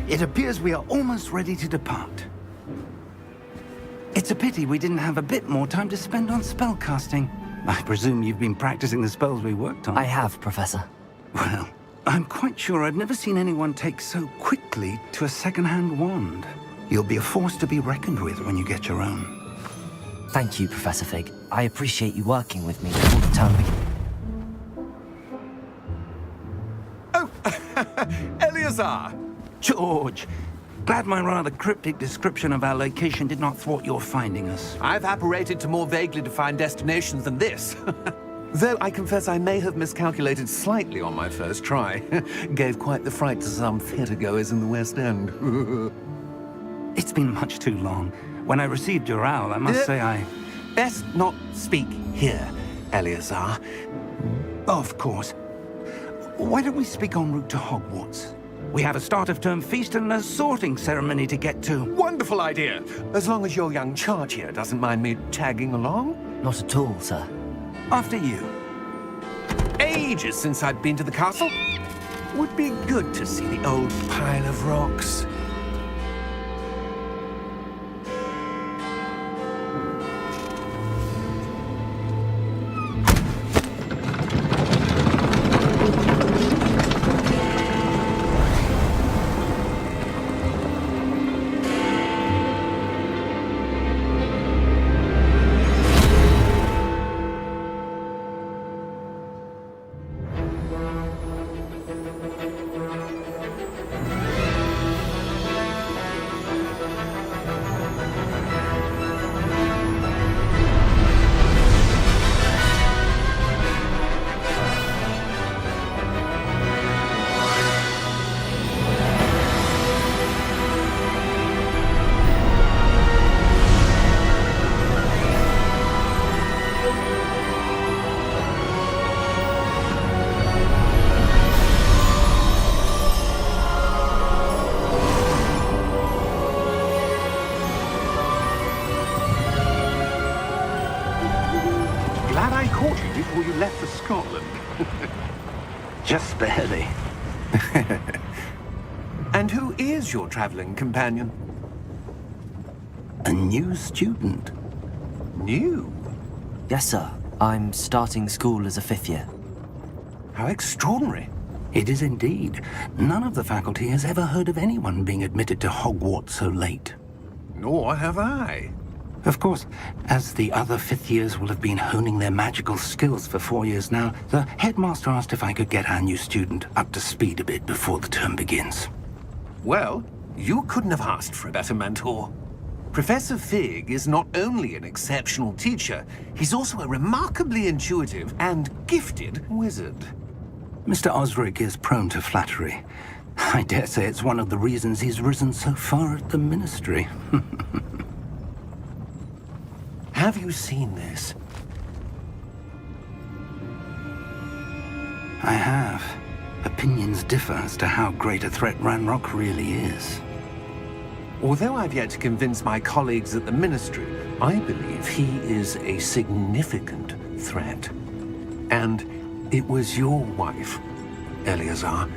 It appears we are almost ready to depart. It's a pity we didn't have a bit more time to spend on spellcasting. I presume you've been practicing the spells we worked on. I have, Professor. Well, I'm quite sure I've never seen anyone take so quickly to a second-hand wand. You'll be a force to be reckoned with when you get your own. Thank you, Professor Fig. I appreciate you working with me before the term begins. Oh, Eleazar! George! Glad my rather cryptic description of our location did not thwart your finding us. I've apparated to more vaguely defined destinations than this. Though I confess I may have miscalculated slightly on my first try. Gave quite the fright to some theatergoers in the West End. It's been much too long. When I received your owl, I must say I... Best not speak here, Eleazar. Of course. Why don't we speak en route to Hogwarts? We have a start-of-term feast and a sorting ceremony to get to. Wonderful idea! As long as your young charge here doesn't mind me tagging along. Not at all, sir. After you. Ages since I've been to the castle. Would be good to see the old pile of rocks. Glad I caught you before you left for Scotland. Just barely. And who is your traveling companion? A new student. New? Yes, sir. I'm starting school as a 5th year. How extraordinary. It is indeed. None of the faculty has ever heard of anyone being admitted to Hogwarts so late. Nor have I. Of course, as the other 5th years will have been honing their magical skills for 4 years now, the headmaster asked if I could get our new student up to speed a bit before the term begins. Well, you couldn't have asked for a better mentor. Professor Fig is not only an exceptional teacher, he's also a remarkably intuitive and gifted wizard. Mr. Osric is prone to flattery. I dare say it's one of the reasons he's risen so far at the Ministry. Have you seen this? I have. Opinions differ as to how great a threat Ranrock really is. Although I've yet to convince my colleagues at the Ministry, I believe he is a significant threat. And it was your wife, Eleazar,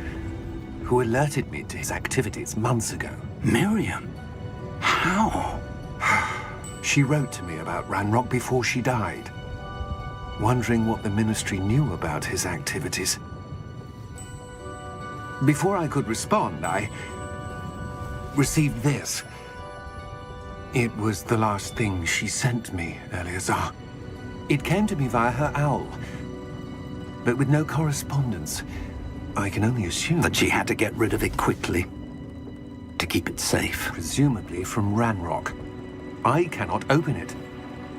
who alerted me to his activities months ago. Miriam? How? She wrote to me about Ranrock before she died, wondering what the Ministry knew about his activities. Before I could respond, I received this. It was the last thing she sent me, Eleazar. It came to me via her owl, but with no correspondence. I can only assume That she had to get rid of it quickly, to keep it safe. presumably from Ranrock. I cannot open it.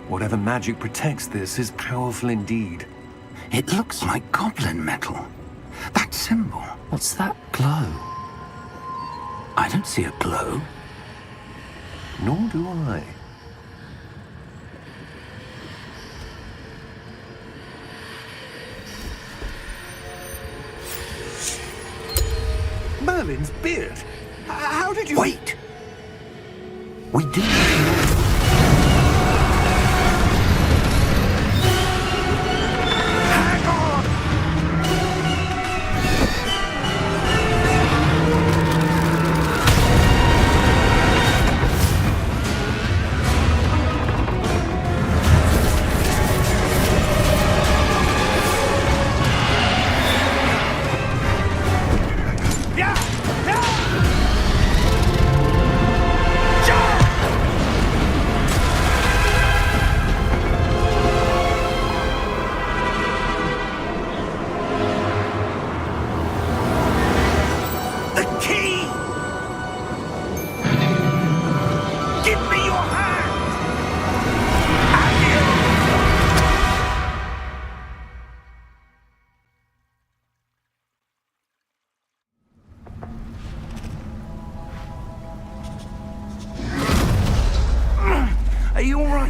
Whatever magic protects this is powerful indeed. It looks like goblin metal. That symbol. What's that glow? I don't see a glow. Nor do I. Merlin's beard? How did you... Wait! We do. Hang on!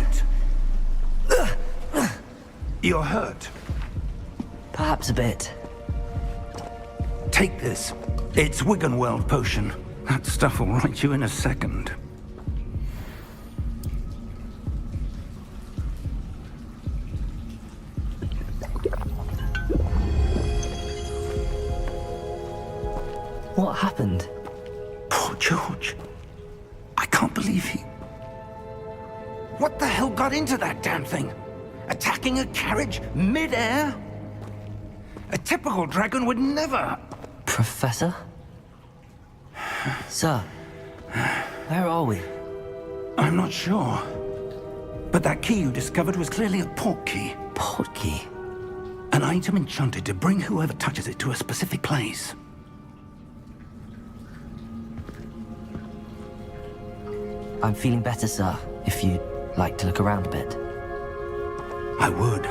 Wait. You're hurt. Perhaps a bit. Take this. It's Wiggenweld potion. That stuff will right you in a second. What happened? Poor George. I can't believe he... What the hell got into that damn thing? Attacking a carriage mid-air? A typical dragon would never... Professor? Sir, where are we? I'm not sure. But that key you discovered was clearly a port key. Port key? An item enchanted to bring whoever touches it to a specific place. I'm feeling better, sir, if you'd like to look around a bit. I would.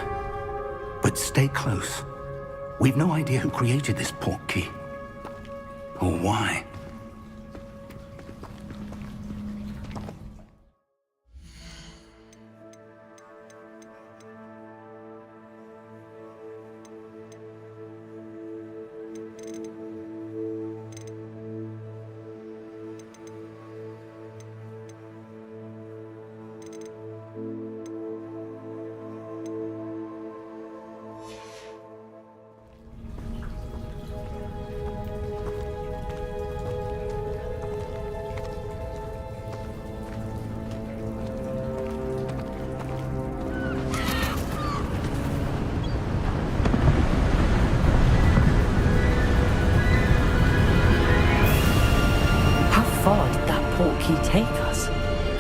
But stay close. We've no idea who created this port key. Or why. Take us?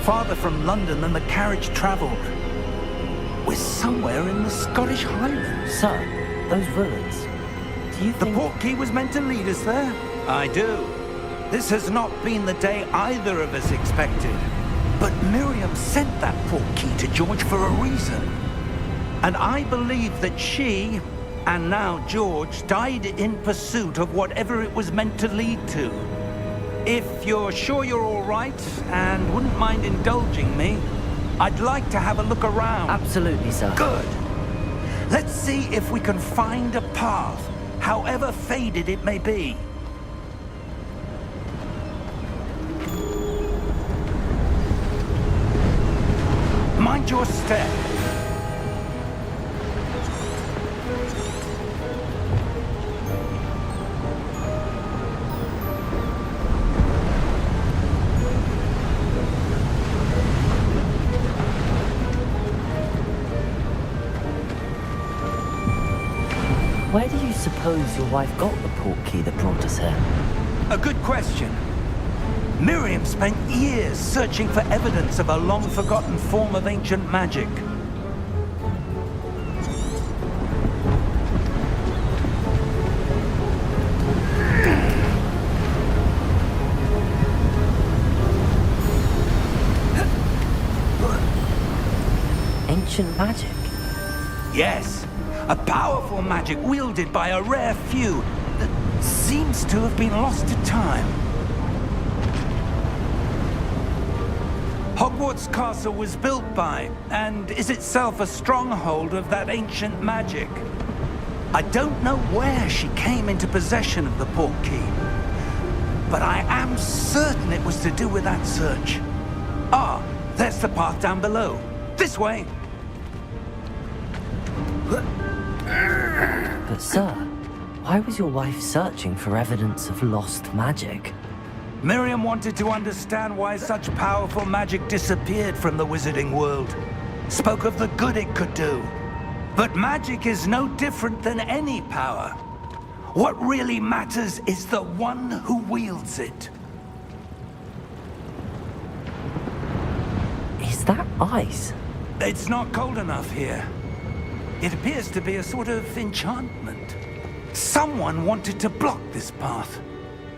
Farther from London than the carriage travelled. We're somewhere in the Scottish Highlands. Sir, those ruins. Do you The think... port key was meant to lead us there? I do. This has not been the day either of us expected. But Miriam sent that port key to George for a reason. And I believe that she, and now George, died in pursuit of whatever it was meant to lead to. If you're sure you're all right, and wouldn't mind indulging me, I'd like to have a look around. Absolutely, sir. Good. Let's see if we can find a path, however faded it may be. Mind your step. Where do you suppose your wife got the port key that brought us here? A good question. Miriam spent years searching for evidence of a long-forgotten form of ancient magic. Ancient magic? Yes, a powerful magic wielded by a rare few that seems to have been lost to time. Hogwarts Castle was built by, and is itself a stronghold of that ancient magic. I don't know where she came into possession of the port key, but I am certain it was to do with that search. Ah, there's the path down below. This way. But sir, why was your wife searching for evidence of lost magic? Miriam wanted to understand why such powerful magic disappeared from the wizarding world. Spoke of the good it could do. But magic is no different than any power. What really matters is the one who wields it. Is that ice? It's not cold enough here. It appears to be a sort of enchantment. Someone wanted to block this path.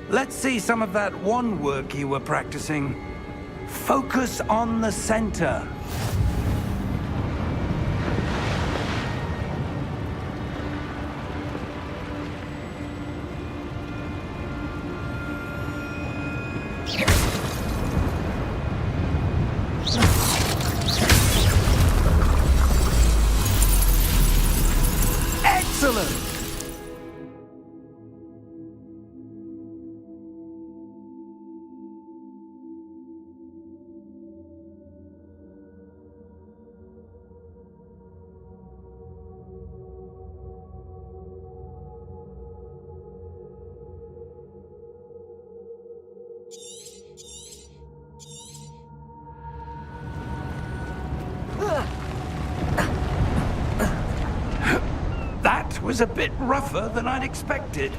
Let's see some of that wand work you were practicing. Focus on the center. was a bit rougher than I'd expected.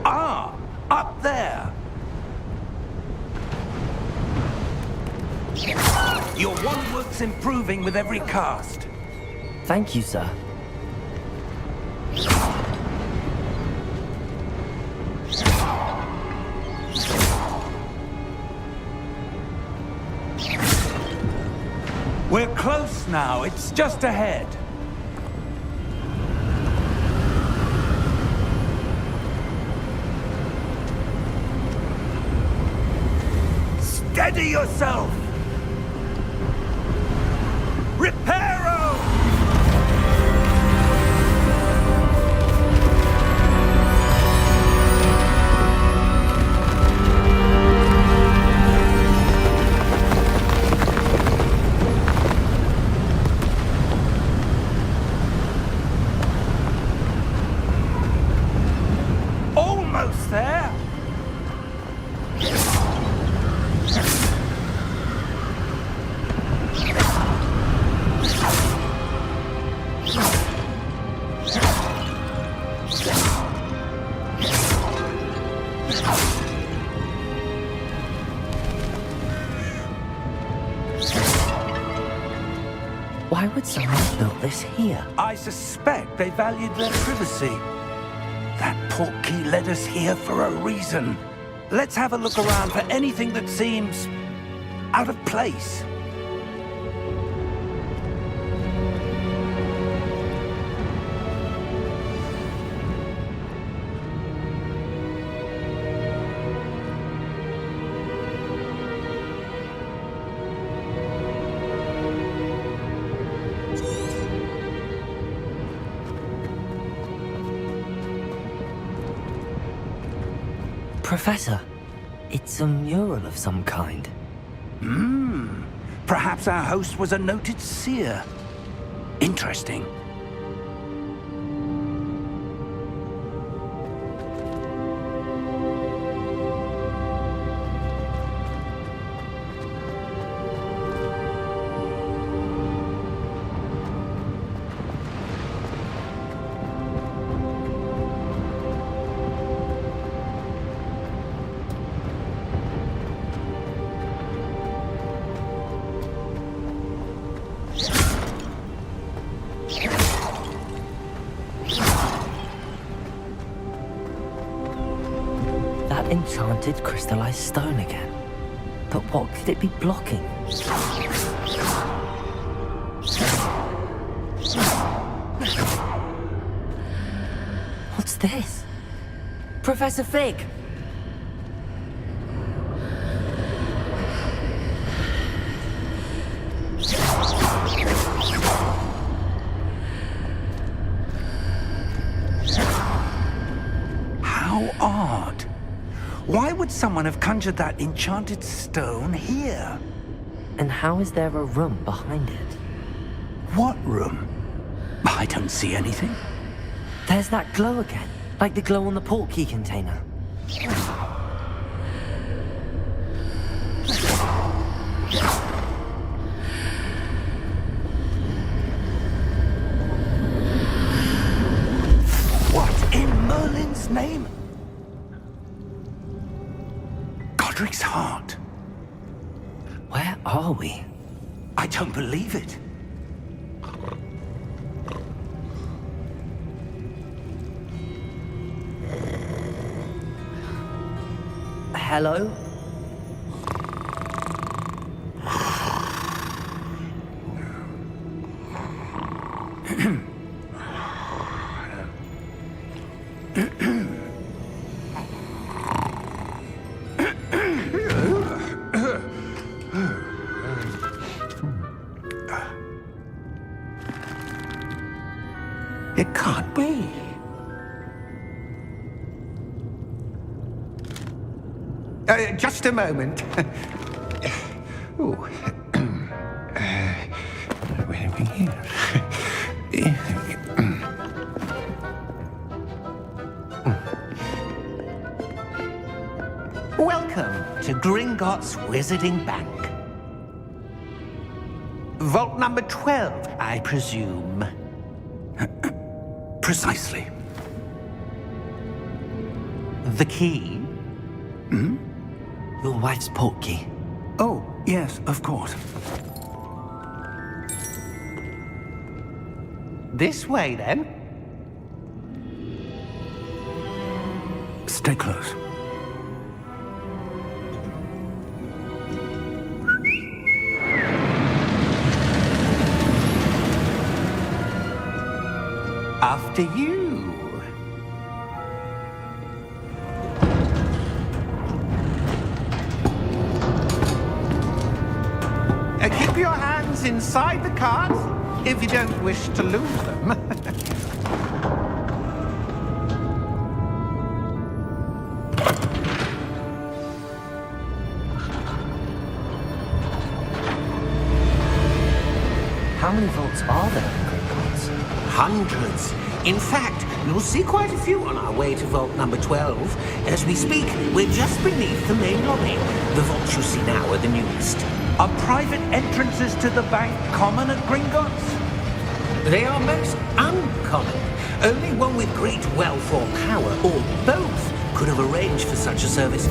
Ah, up there. Your wand work's improving with every cast. Thank you, sir. We're close now. It's just ahead. Steady yourself! Reparo! Almost there! Why would someone have built this here? I suspect they valued their privacy. That portkey led us here for a reason. Let's have a look around for anything that seems out of place. Professor, it's a mural of some kind. Perhaps our host was a noted seer. Interesting. That enchanted crystallized stone again. But what could it be blocking? What's this? Professor Fig! How odd. Why would someone have conjured that enchanted stone here? And how is there a room behind it? What room? I don't see anything. There's that glow again, like the glow on the portkey container. What in Merlin's name? Godric's heart. Where are we? I don't believe it. Hello? It can't be. Just a moment. Oh. Where are we here? Welcome to Gringotts Wizarding Bank. Vault number 12, I presume. Precisely. The key? Your wife's portkey. Oh, yes, of course. This way, then. Stay close. After you. Keep your hands inside the cart if you don't wish to lose them. How many vaults are there in Gringotts? Hundreds. In fact, you'll see quite a few on our way to vault number 12. As we speak, we're just beneath the main lobby. The vaults you see now are the newest. Are private entrances to the bank common at Gringotts? They are most uncommon. Only one with great wealth or power, or both, could have arranged for such a service.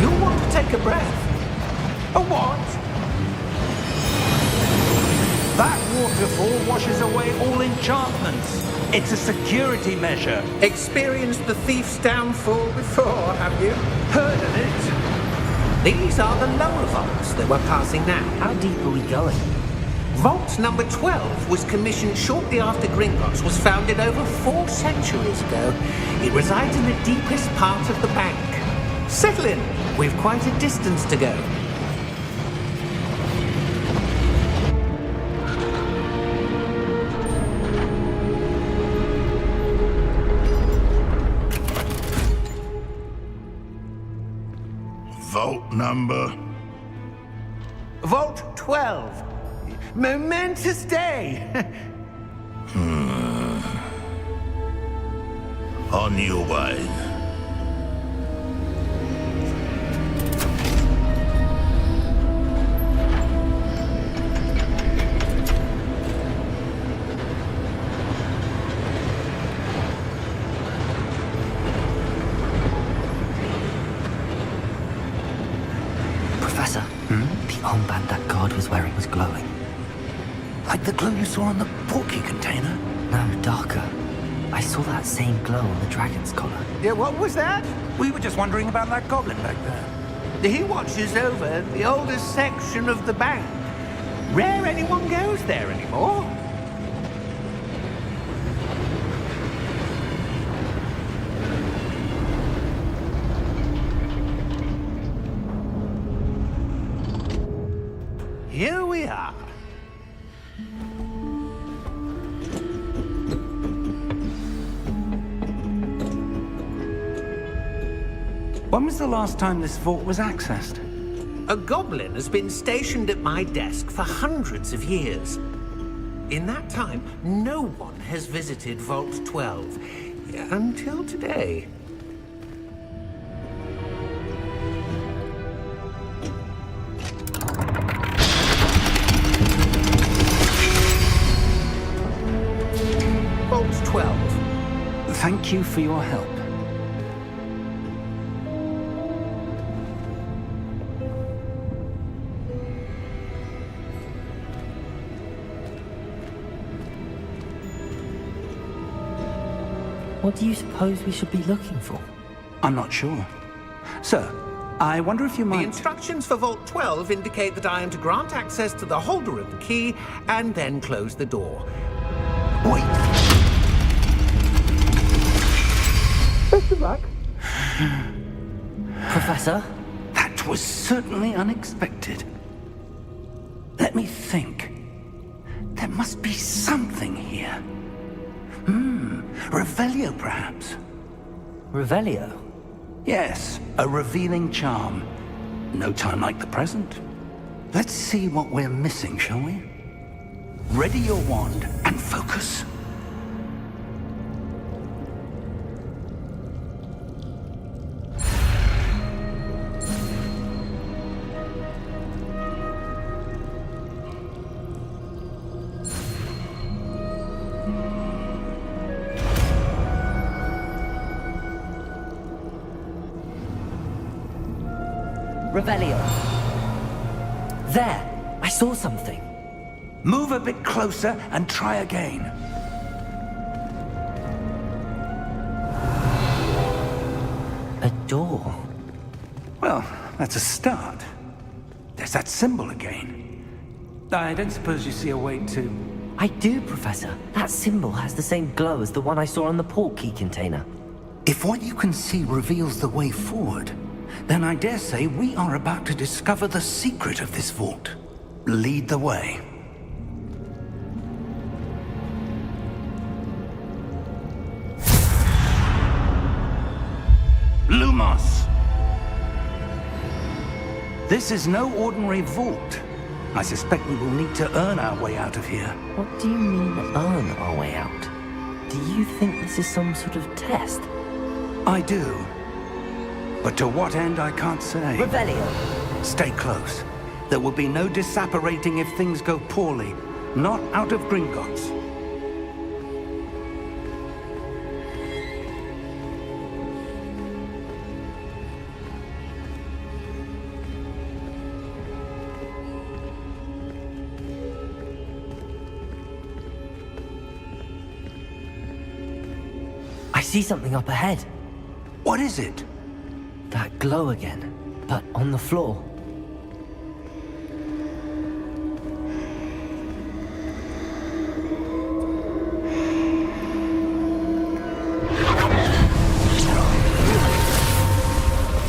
You'll want to take a breath. A what? That waterfall washes away all enchantments. It's a security measure. Experienced the thief's downfall before, have you? Heard of it? These are the lower vaults that we're passing now. How deep are we going? Vault number 12 was commissioned shortly after Gringotts was founded over 4 centuries ago. It resides in the deepest part of the bank. Settle in. We've quite a distance to go. Vault number? Vault 12. Momentous day. On your way. Professor, the armband that guard was wearing was glowing. Like the glow you saw on the portkey container? No, darker. I saw that same glow on the dragon's collar. Yeah, what was that? We were just wondering about that goblin back there. He watches over the oldest section of the bank. Rare anyone goes there anymore. Here we are. When was the last time this vault was accessed? A goblin has been stationed at my desk for hundreds of years. In that time, no one has visited Vault 12 until today. Vault 12. Thank you for your help. What do you suppose we should be looking for? I'm not sure. Sir, I wonder if you The might... instructions for Vault 12 indicate that I am to grant access to the holder of the key and then close the door. Wait. Best of luck. Professor? That was certainly unexpected. Let me think. There must be something here. Revelio, perhaps? Revelio? Yes, a revealing charm. No time like the present. Let's see what we're missing, shall we? Ready your wand and focus. Revelio. There! I saw something. Move a bit closer and try again. A door. Well, that's a start. There's that symbol again. I don't suppose you see a way to... I do, Professor. That symbol has the same glow as the one I saw on the port key container. If what you can see reveals the way forward, then I dare say we are about to discover the secret of this vault. Lead the way. Lumos! This is no ordinary vault. I suspect we will need to earn our way out of here. What do you mean, earn our way out? Do you think this is some sort of test? I do. But to what end, I can't say. Revelio! Stay close. There will be no disapparating if things go poorly. Not out of Gringotts. I see something up ahead. What is it? That glow again, but on the floor.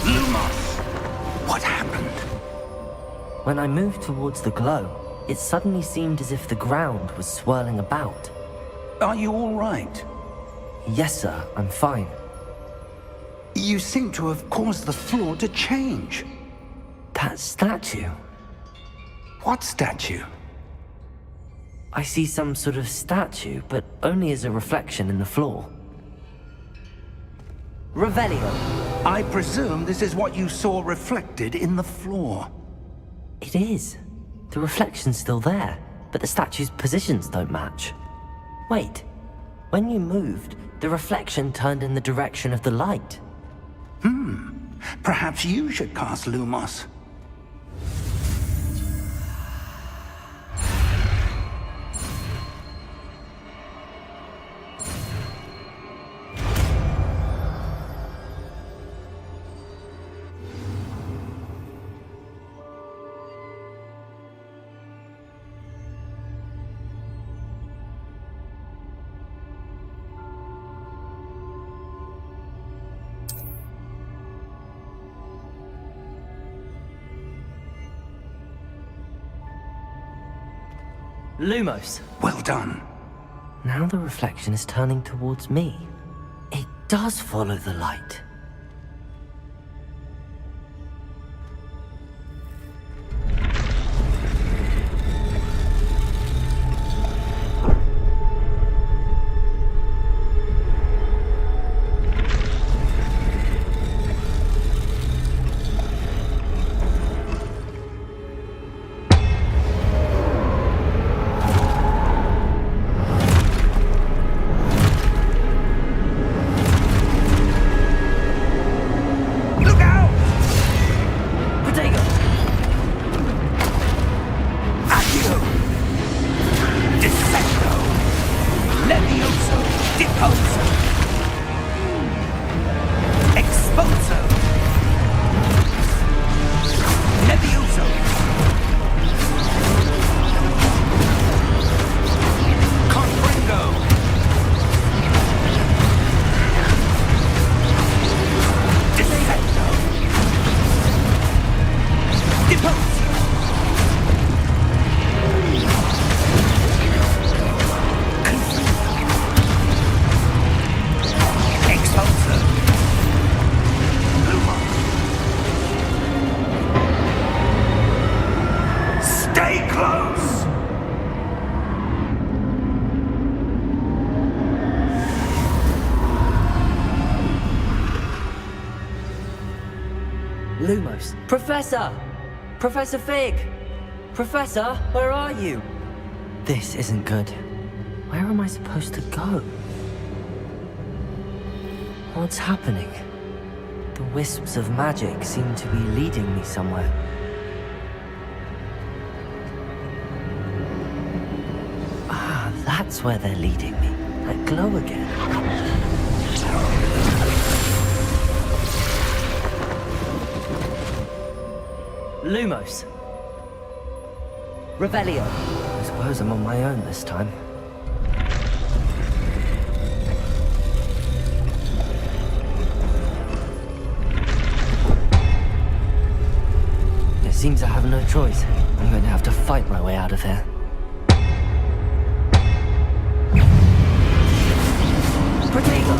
Lumos! What happened? When I moved towards the glow, it suddenly seemed as if the ground was swirling about. Are you all right? Yes, sir, I'm fine. You seem to have caused the floor to change. That statue. What statue? I see some sort of statue, but only as a reflection in the floor. Revelio. I presume this is what you saw reflected in the floor. It is. The reflection's still there, but the statue's positions don't match. Wait. When you moved, the reflection turned in the direction of the light. Perhaps you should cast Lumos. Lumos. Well done. Now the reflection is turning towards me. It does follow the light. Lumos. Professor! Professor Fig! Professor, where are you? This isn't good. Where am I supposed to go? What's happening? The wisps of magic seem to be leading me somewhere. Ah, that's where they're leading me. That glow again. Lumos. Revelio. I suppose I'm on my own this time. It seems I have no choice. I'm going to have to fight my way out of here. Protego!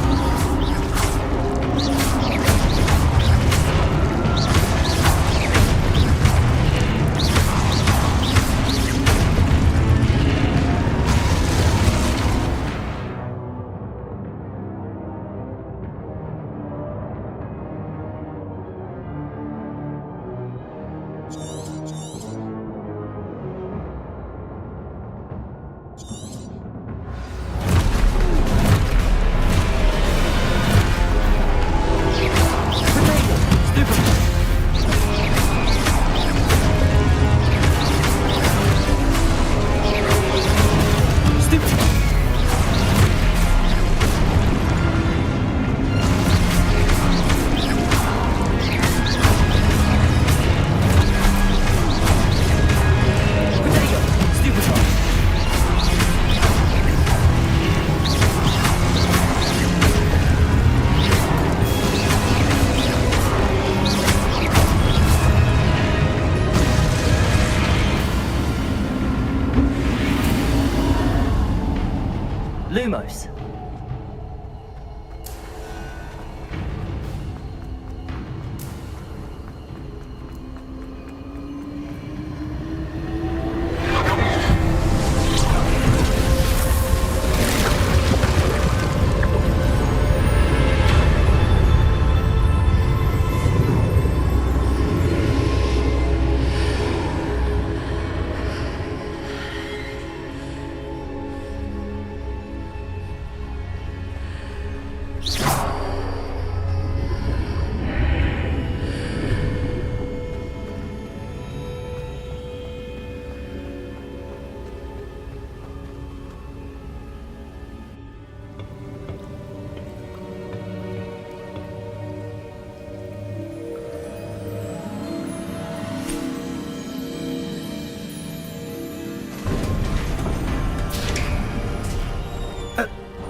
Lumos.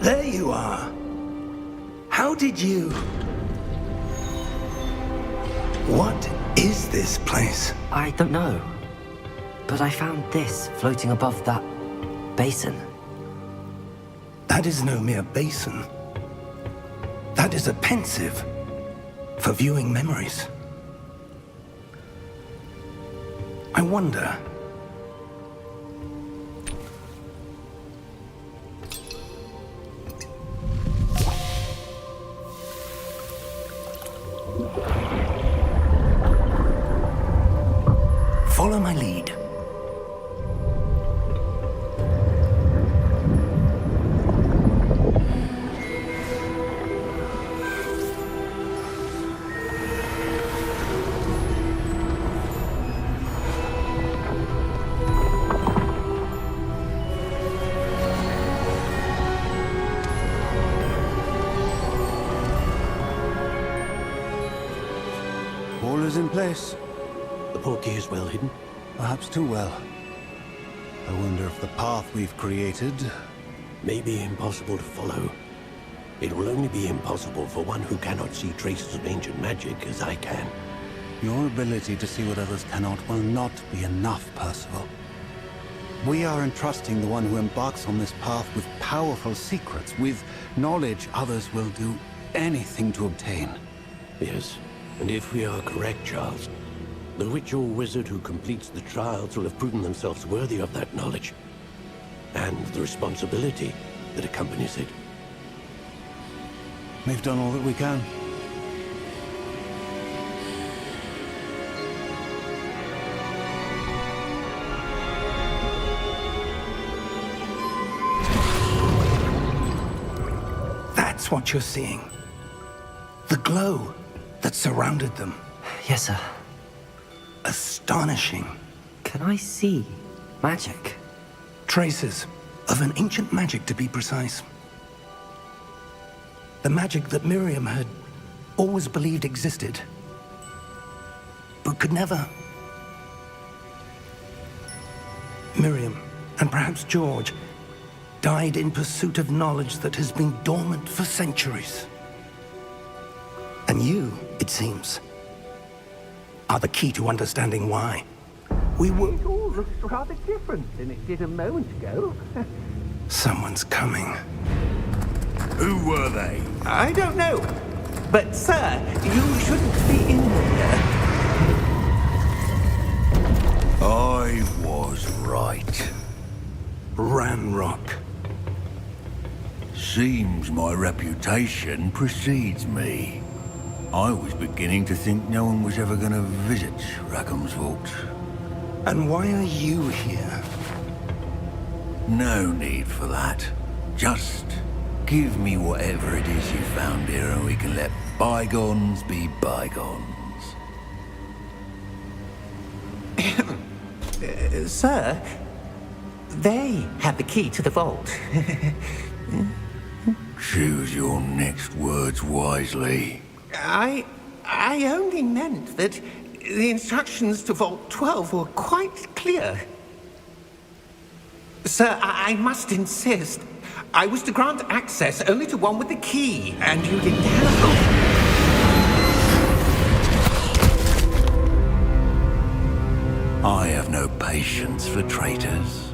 There you are. How did you... What is this place? I don't know. But I found this floating above that basin. That is no mere basin. That is a pensive for viewing memories. I wonder... Follow my lead. All is in place. The portkey is well hidden. Perhaps too well. I wonder if the path we've created... May be impossible to follow. It will only be impossible for one who cannot see traces of ancient magic as I can. Your ability to see what others cannot will not be enough, Percival. We are entrusting the one who embarks on this path with powerful secrets, with knowledge others will do anything to obtain. Yes, and if we are correct, Charles, the witch or wizard who completes the trials will have proven themselves worthy of that knowledge, and the responsibility that accompanies it. We've done all that we can. That's what you're seeing. The glow. that surrounded them. Yes, sir. Astonishing. Can I see magic? Traces of an ancient magic, to be precise. The magic that Miriam had always believed existed, but could never. Miriam, and perhaps George, died in pursuit of knowledge that has been dormant for centuries. And you, it seems, are the key to understanding why. We were... It all looks rather different than it did a moment ago. Someone's coming. Who were they? I don't know. But, sir, you shouldn't be in here. I was right. Ranrock. Seems my reputation precedes me. I was beginning to think no one was ever going to visit Rackham's vault. And why are you here? No need for that. Just give me whatever it is you found here and we can let bygones be bygones. Sir, they have the key to the vault. Choose your next words wisely. I only meant that the instructions to Vault 12 were quite clear. Sir, I must insist. I was to grant access only to one with the key, and you didn't have... I have no patience for traitors.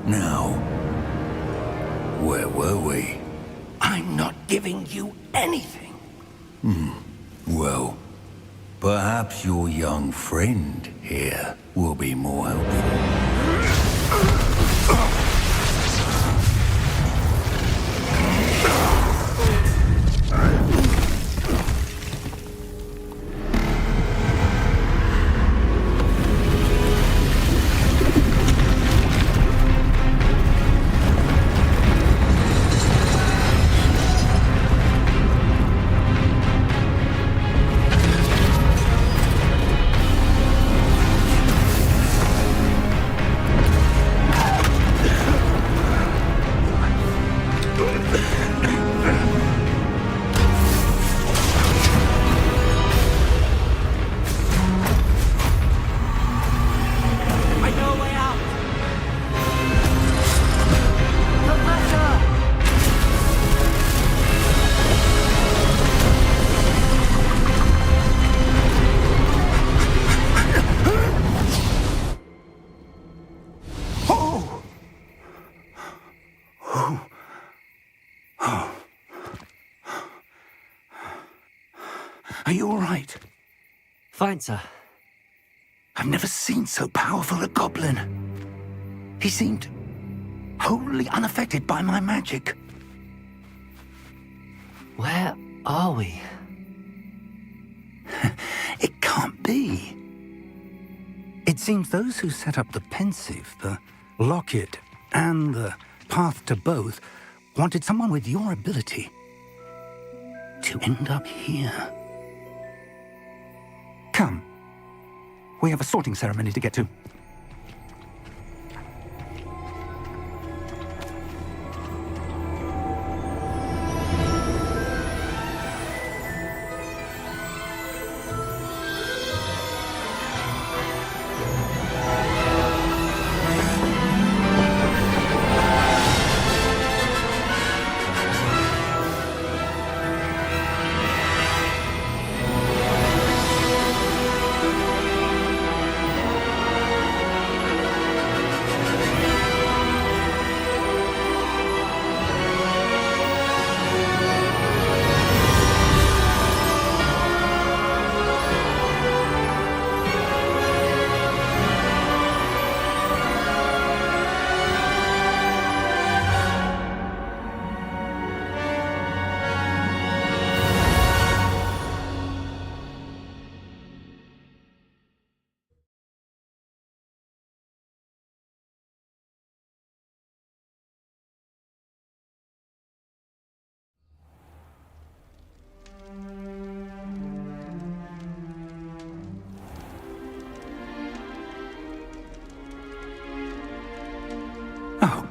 Now, where were we? I'm not giving you anything. Well, perhaps your young friend here will be more helpful. Are you all right? Fine, sir. I've never seen so powerful a goblin. He seemed wholly unaffected by my magic. Where are we? It can't be. It seems those who set up the pensive, the locket, and the path to both wanted someone with your ability to end up here. Come. We have a sorting ceremony to get to.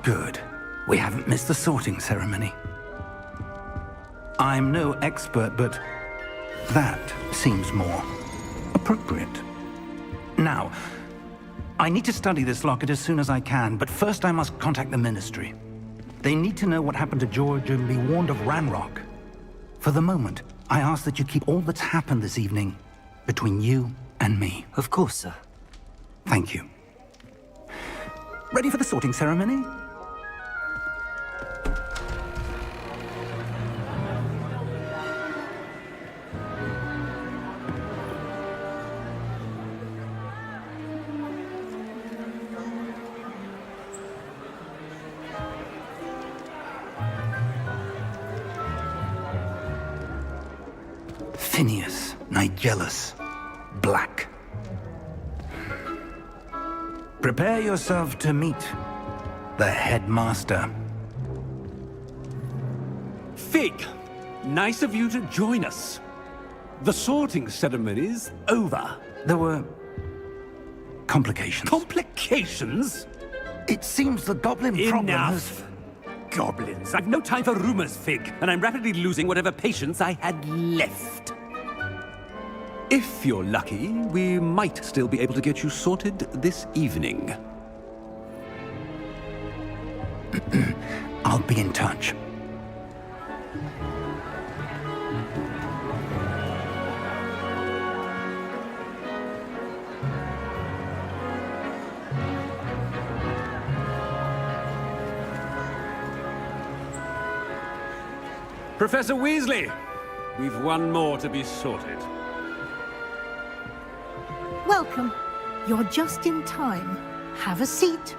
Good. We haven't missed the sorting ceremony. I'm no expert, but that seems more appropriate. Now, I need to study this locket as soon as I can, but first I must contact the Ministry. They need to know what happened to George and be warned of Ranrock. For the moment, I ask that you keep all that's happened this evening between you and me. Of course, sir. Thank you. Ready for the sorting ceremony? Phineas, Nigellus, Black. Prepare yourself to meet the headmaster. Fig, nice of you to join us. The sorting ceremony's over. There were complications. Complications? It seems the goblin problem has... Enough! Goblins. I've no time for rumors, Fig, and I'm rapidly losing whatever patience I had left. If you're lucky, we might still be able to get you sorted this evening. I'll be in touch. Professor Weasley, we've one more to be sorted. Welcome. You're just in time. Have a seat.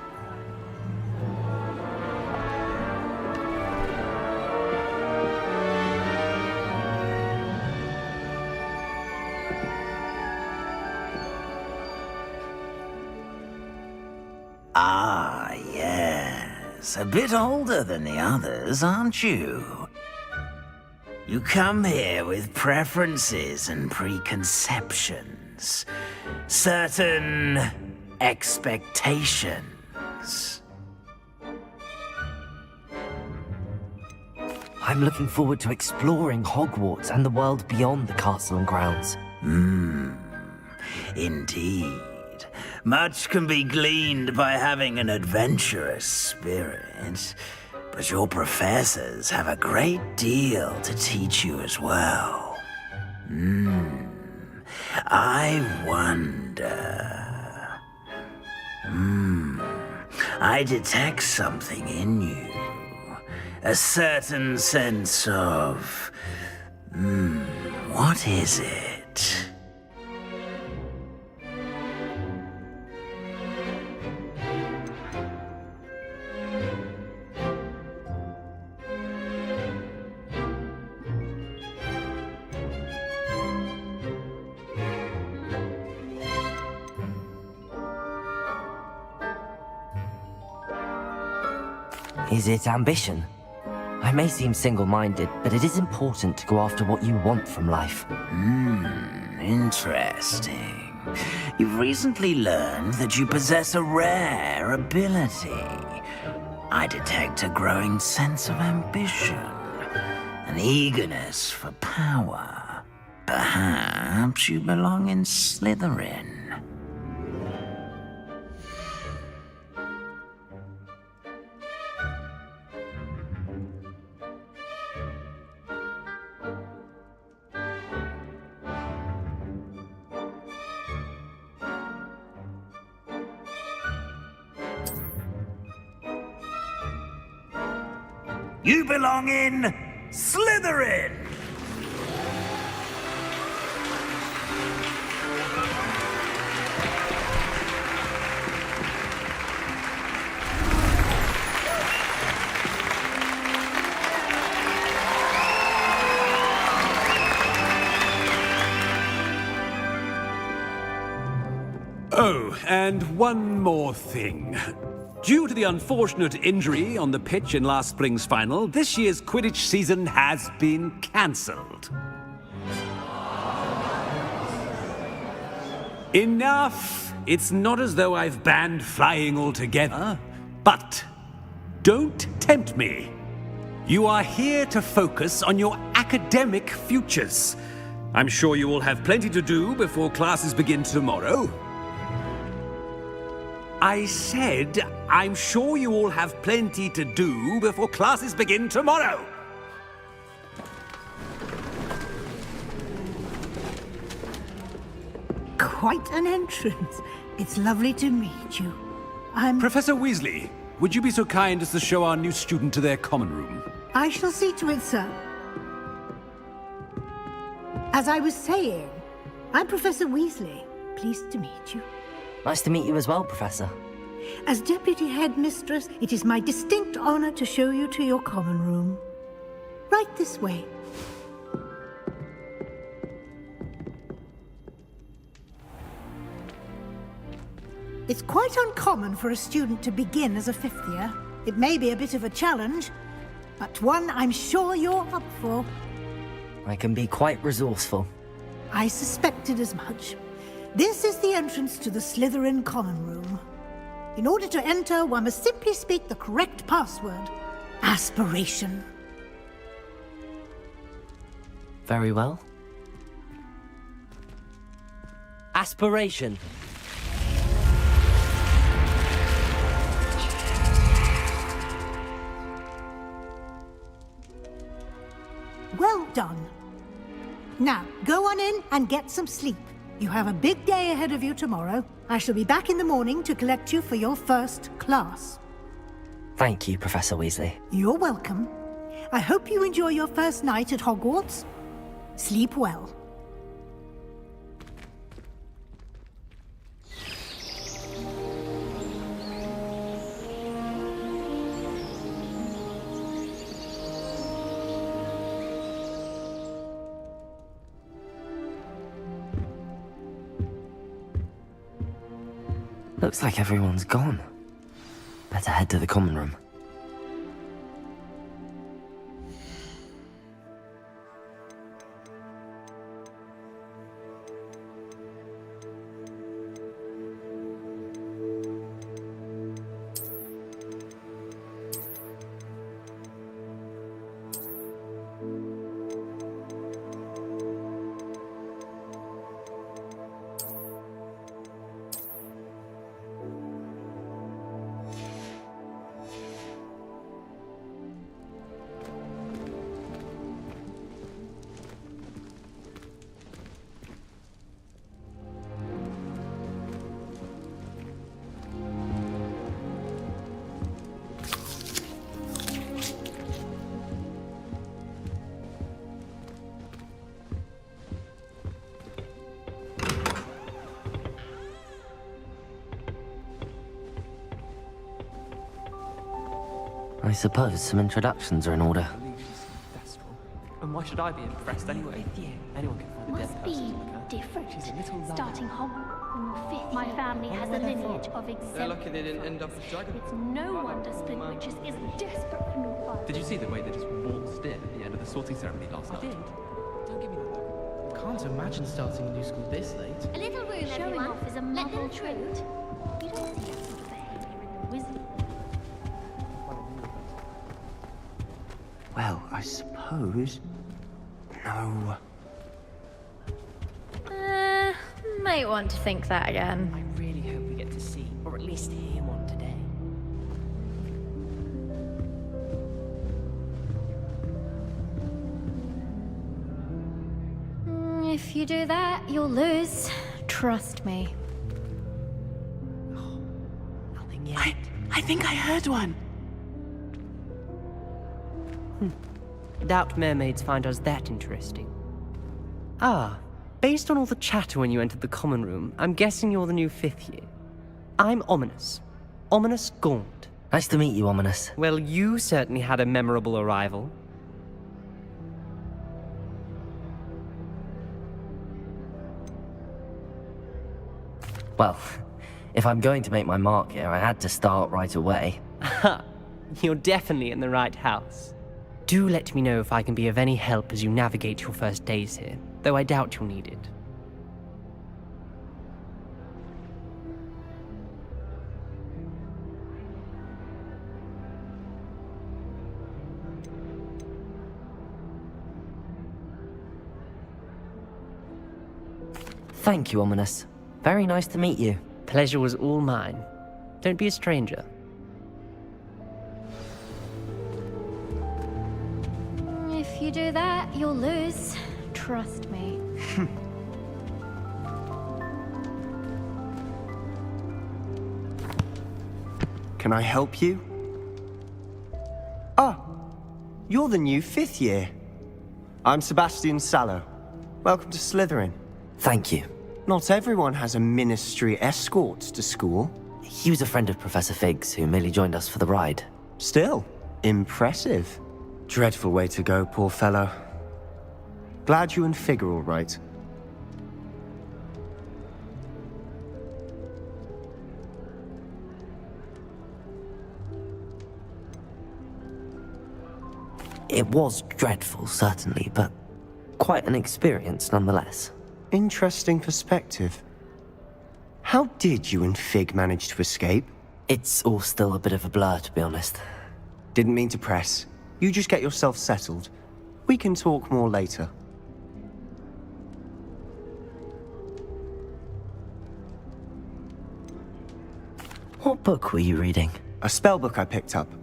Ah, yes. A bit older than the others, aren't you? You come here with preferences and preconceptions. Certain expectations. I'm looking forward to exploring Hogwarts and the world beyond the castle and grounds. Indeed. Much can be gleaned by having an adventurous spirit, but your professors have a great deal to teach you as well. I wonder... I detect something in you. A certain sense of... what is it? Is it ambition? I may seem single-minded, but it is important to go after what you want from life. Interesting. You've recently learned that you possess a rare ability. I detect a growing sense of ambition, an eagerness for power. Perhaps you belong in Slytherin. You belong in Slytherin! Oh, and one more thing. Due to the unfortunate injury on the pitch in last spring's final, this year's Quidditch season has been cancelled. Enough! It's not as though I've banned flying altogether, but Don't tempt me. You are here to focus on your academic futures. I'm sure you will have plenty to do before classes begin tomorrow. I said, I'm sure you all have plenty to do before classes begin tomorrow. Quite an entrance. It's lovely to meet you. Professor Weasley, would you be so kind as to show our new student to their common room? I shall see to it, sir. As I was saying, I'm Professor Weasley. Pleased to meet you. Nice to meet you as well, Professor. As Deputy Headmistress, it is my distinct honor to show you to your common room. Right this way. It's quite uncommon for a student to begin as a fifth year. It may be a bit of a challenge, but one I'm sure you're up for. I can be quite resourceful. I suspected as much. This is the entrance to the Slytherin common room. In order to enter, one must simply speak the correct password. Aspiration. Very well. Aspiration. Well done. Now, go on in and get some sleep. You have a big day ahead of you tomorrow. I shall be back in the morning to collect you for your first class. Thank you, Professor Weasley. You're welcome. I hope you enjoy your first night at Hogwarts. Sleep well. Looks like everyone's gone. Better head to the common room. I suppose some introductions are in order. And why should I be impressed anyway? Anyone can find a dead Must person be to look at. different. She's a little liar. Starting Hogwarts. My family has a lineage of exemplary. They're lucky they didn't end up with dragon. It's no wonder Spinwitches is desperate for new fun. Did you see the way they just waltzed in at the end of the sorting ceremony last night? I did. Don't give me that look. Can't imagine starting a new school this late. A little room, showing off is a model treat. You don't see that sort of behavior in the wizard. Well, I suppose... No. Might want to think that again. I really hope we get to see, or at least hear one today. If you do that, you'll lose. Trust me. Nothing yet. I think I heard one. Doubt mermaids find us that interesting. Ah, based on all the chatter when you entered the common room, I'm guessing you're the new fifth year. I'm Ominous. Ominous Gaunt. Nice to meet you, Ominous. Well, you certainly had a memorable arrival. Well, if I'm going to make my mark here, I had to start right away. Ha! You're definitely in the right house. Do let me know if I can be of any help as you navigate your first days here, though I doubt you'll need it. Thank you, Ominous. Very nice to meet you. Pleasure was all mine. Don't be a stranger. If you do that, you'll lose. Trust me. Can I help you? Ah, you're the new 5th year. I'm Sebastian Sallow. Welcome to Slytherin. Thank you. Not everyone has a ministry escort to school. He was a friend of Professor Fig's who merely joined us for the ride. Still, impressive. Dreadful way to go, poor fellow. Glad you and Fig are all right. It was dreadful, certainly, but quite an experience nonetheless. Interesting perspective. How did you and Fig manage to escape? It's all still a bit of a blur, to be honest. Didn't mean to press. You just get yourself settled. We can talk more later. What book were you reading? A spellbook I picked up.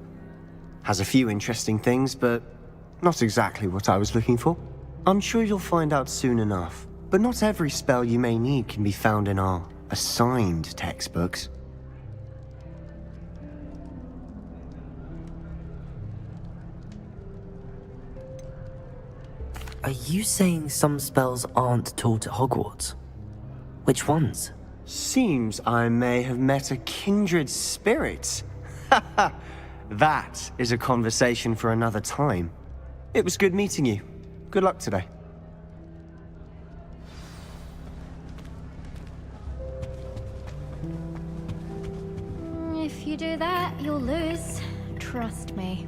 Has a few interesting things, but not exactly what I was looking for. I'm sure you'll find out soon enough. But not every spell you may need can be found in our assigned textbooks. Are you saying some spells aren't taught at Hogwarts? Which ones? Seems I may have met a kindred spirit. That is a conversation for another time. It was good meeting you. Good luck today. If you do that, you'll lose. Trust me.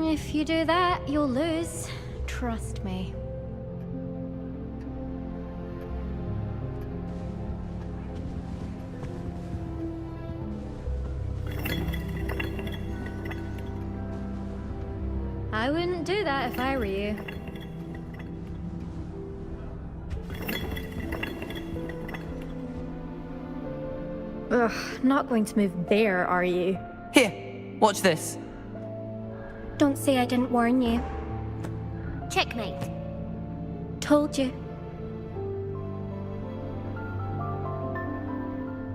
If you do that, you'll lose. Trust me. I wouldn't do that if I were you. Ugh, not going to move there, are you? Here, watch this. Don't say I didn't warn you. Checkmate. Told you.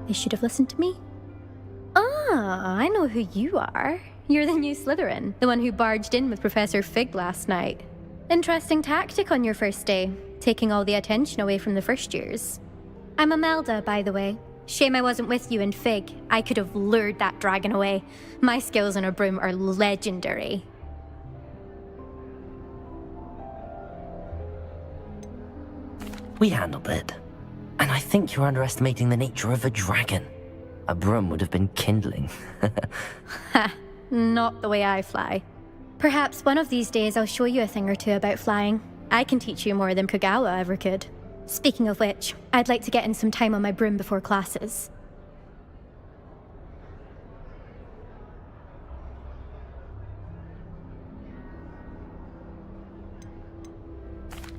They should have listened to me. Ah, I know who you are. You're the new Slytherin, the one who barged in with Professor Fig last night. Interesting tactic on your first day, taking all the attention away from the first years. I'm Imelda, by the way. Shame I wasn't with you and Fig. I could have lured that dragon away. My skills on a broom are legendary. We handled it. And I think you're underestimating the nature of a dragon. A broom would have been kindling. Ha, not the way I fly. Perhaps one of these days I'll show you a thing or two about flying. I can teach you more than Kogawa ever could. Speaking of which, I'd like to get in some time on my broom before classes.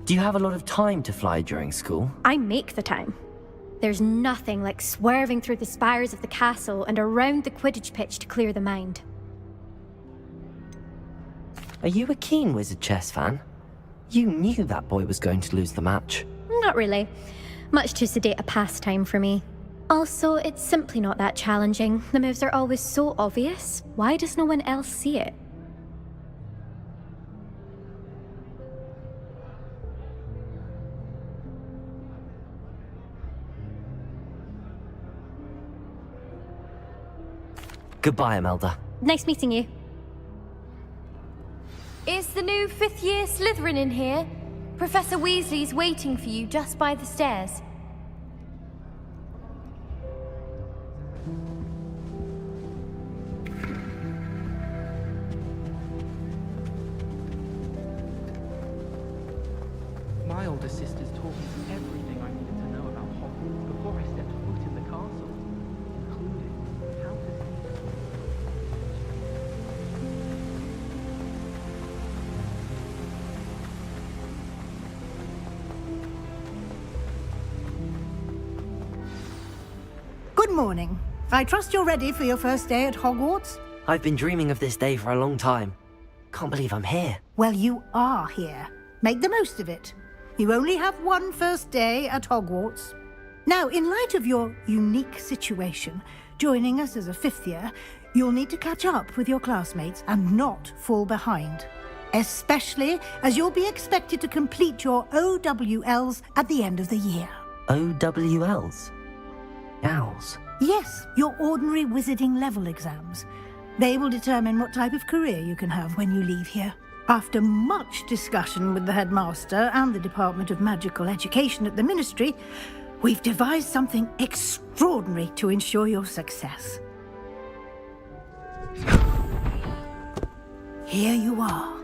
Do you have a lot of time to fly during school? I make the time. There's nothing like swerving through the spires of the castle and around the Quidditch pitch to clear the mind. Are you a keen Wizard chess fan? You knew that boy was going to lose the match. Not really. Much too sedate a pastime for me. Also, it's simply not that challenging. The moves are always so obvious. Why does no one else see it? Goodbye, Imelda. Nice meeting you. Is the new 5th year Slytherin in here? Professor Weasley's waiting for you just by the stairs. My older sister's taught me everything I needed to know about Hogwarts before I stepped foot in the castle, including how to see. Good morning. I trust you're ready for your first day at Hogwarts? I've been dreaming of this day for a long time. Can't believe I'm here. Well, you are here. Make the most of it. You only have one first day at Hogwarts. Now, in light of your unique situation, joining us as a fifth year, you'll need to catch up with your classmates and not fall behind. Especially as you'll be expected to complete your OWLs at the end of the year. OWLs? Owls? Yes, your ordinary wizarding level exams. They will determine what type of career you can have when you leave here. After much discussion with the headmaster and the Department of Magical Education at the Ministry, we've devised something extraordinary to ensure your success. Here you are.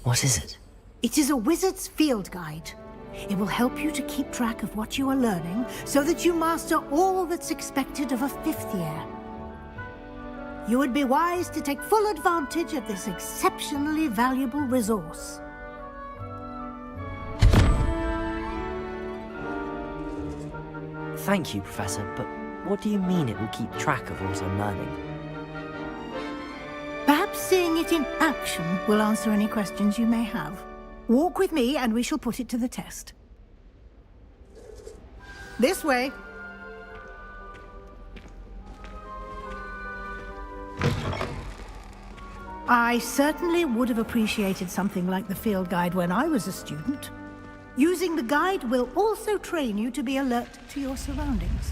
What is it? It is a wizard's field guide. It will help you to keep track of what you are learning so that you master all that's expected of a fifth year. You would be wise to take full advantage of this exceptionally valuable resource. Thank you, Professor, but what do you mean it will keep track of what I'm learning? Perhaps seeing it in action will answer any questions you may have. Walk with me and we shall put it to the test. This way. I certainly would have appreciated something like the field guide when I was a student. Using the guide will also train you to be alert to your surroundings.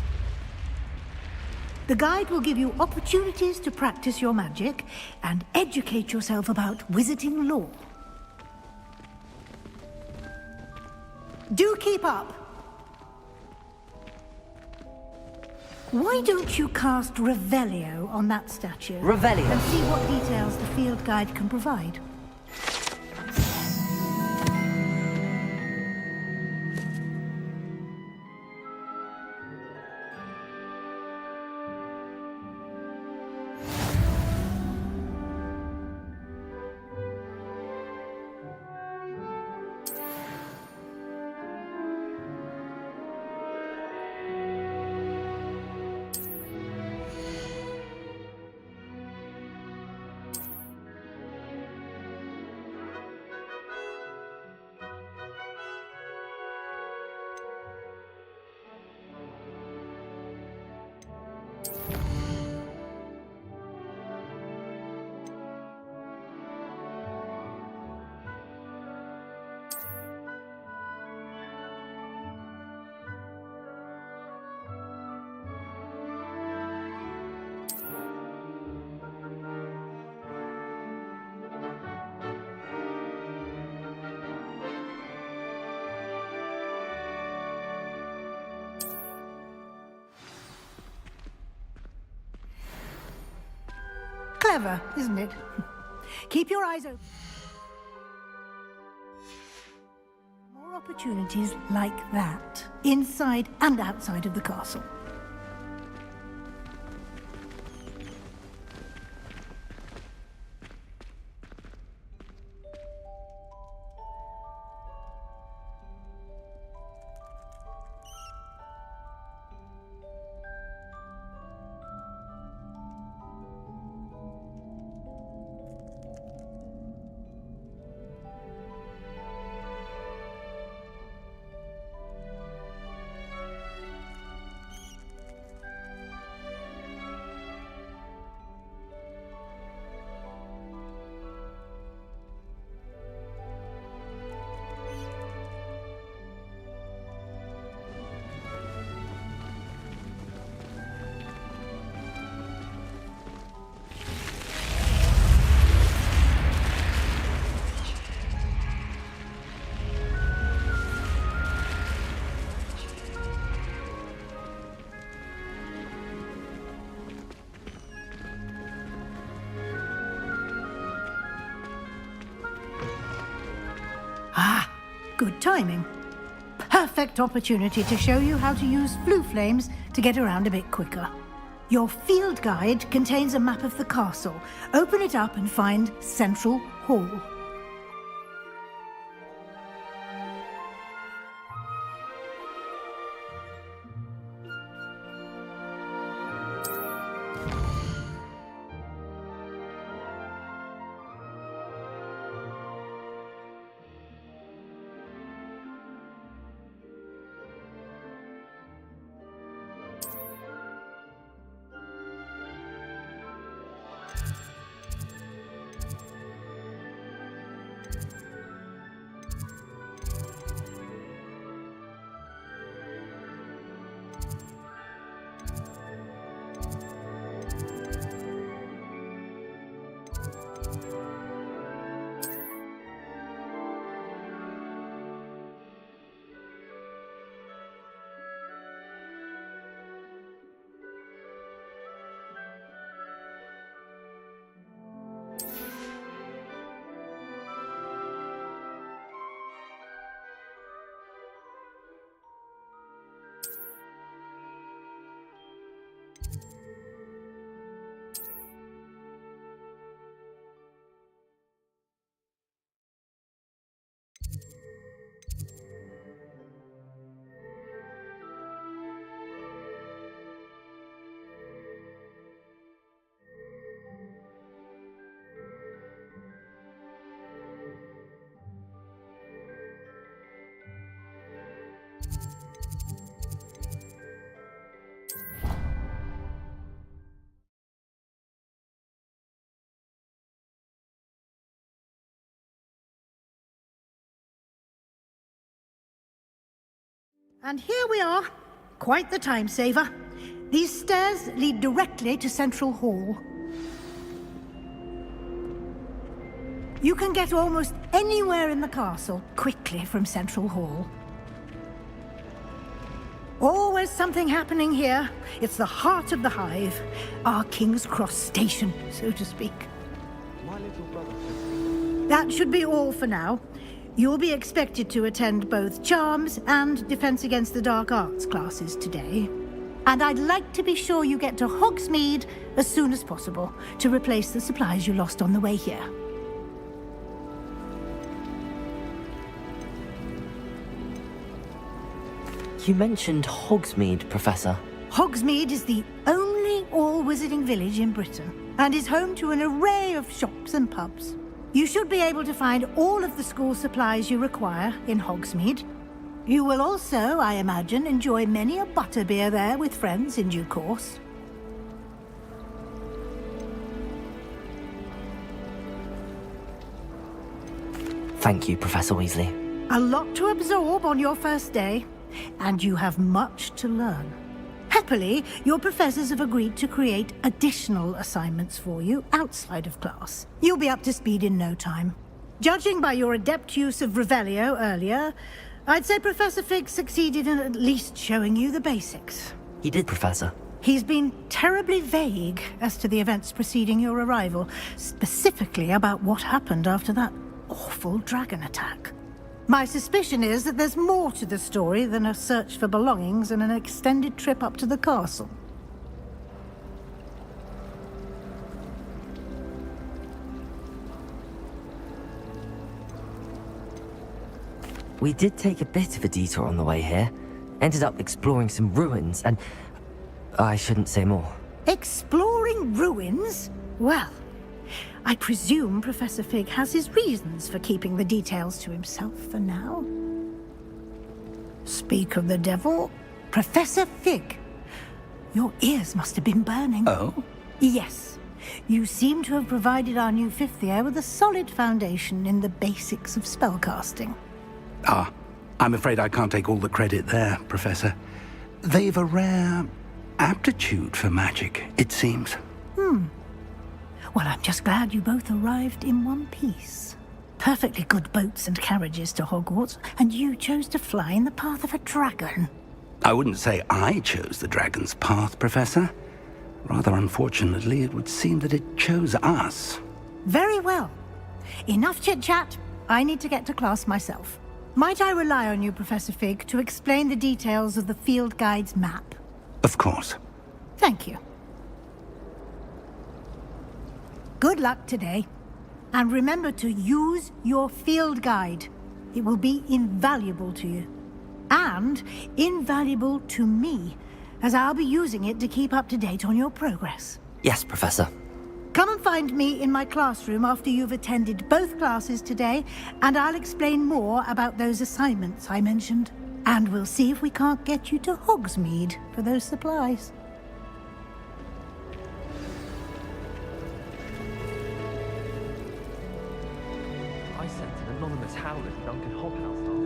The guide will give you opportunities to practice your magic and educate yourself about wizarding lore. Do keep up! Why don't you cast Revelio on that statue? Revelio? And see what details the field guide can provide. Clever, isn't it? Keep your eyes open. More opportunities like that, inside and outside of the castle. Good timing. perfect opportunity to show you how to use flue flames to get around a bit quicker. Your field guide contains a map of the castle. Open it up and find Central Hall. And here we are. Quite the time saver. These stairs lead directly to Central Hall. You can get almost anywhere in the castle quickly from Central Hall. Always something happening here. It's the heart of the hive. Our King's Cross station, so to speak. My little brother. That should be all for now. You'll be expected to attend both Charms and Defense Against the Dark Arts classes today. And I'd like to be sure you get to Hogsmeade as soon as possible to replace the supplies you lost on the way here. You mentioned Hogsmeade, Professor. Hogsmeade is the only all-wizarding village in Britain and is home to an array of shops and pubs. You should be able to find all of the school supplies you require in Hogsmeade. You will also, I imagine, enjoy many a butterbeer there with friends in due course. Thank you, Professor Weasley. A lot to absorb on your first day, and you have much to learn. Happily, your professors have agreed to create additional assignments for you outside of class. You'll be up to speed in no time. Judging by your adept use of Revelio earlier, I'd say Professor Fig succeeded in at least showing you the basics. He did, Professor. He's been terribly vague as to the events preceding your arrival, specifically about what happened after that awful dragon attack. My suspicion is that there's more to the story than a search for belongings and an extended trip up to the castle. We did take a bit of a detour on the way here. Ended up exploring some ruins and... I shouldn't say more. Exploring ruins? Well, I presume Professor Fig has his reasons for keeping the details to himself for now. Speak of the devil, Professor Fig. Your ears must have been burning. Oh? Yes. You seem to have provided our new fifth year with a solid foundation in the basics of spellcasting. Ah, I'm afraid I can't take all the credit there, Professor. They've a rare aptitude for magic, it seems. Well, I'm just glad you both arrived in one piece. Perfectly good boats and carriages to Hogwarts, and you chose to fly in the path of a dragon. I wouldn't say I chose the dragon's path, Professor. Rather unfortunately, it would seem that it chose us. Very well. Enough chit-chat. I need to get to class myself. Might I rely on you, Professor Fig, to explain the details of the field guide's map? Of course. Thank you. Good luck today. And remember to use your field guide. It will be invaluable to you. And invaluable to me, as I'll be using it to keep up to date on your progress. Yes, Professor. Come and find me in my classroom after you've attended both classes today, and I'll explain more about those assignments I mentioned. And we'll see if we can't get you to Hogsmeade for those supplies. I sent an anonymous howler to Duncan Hobhouse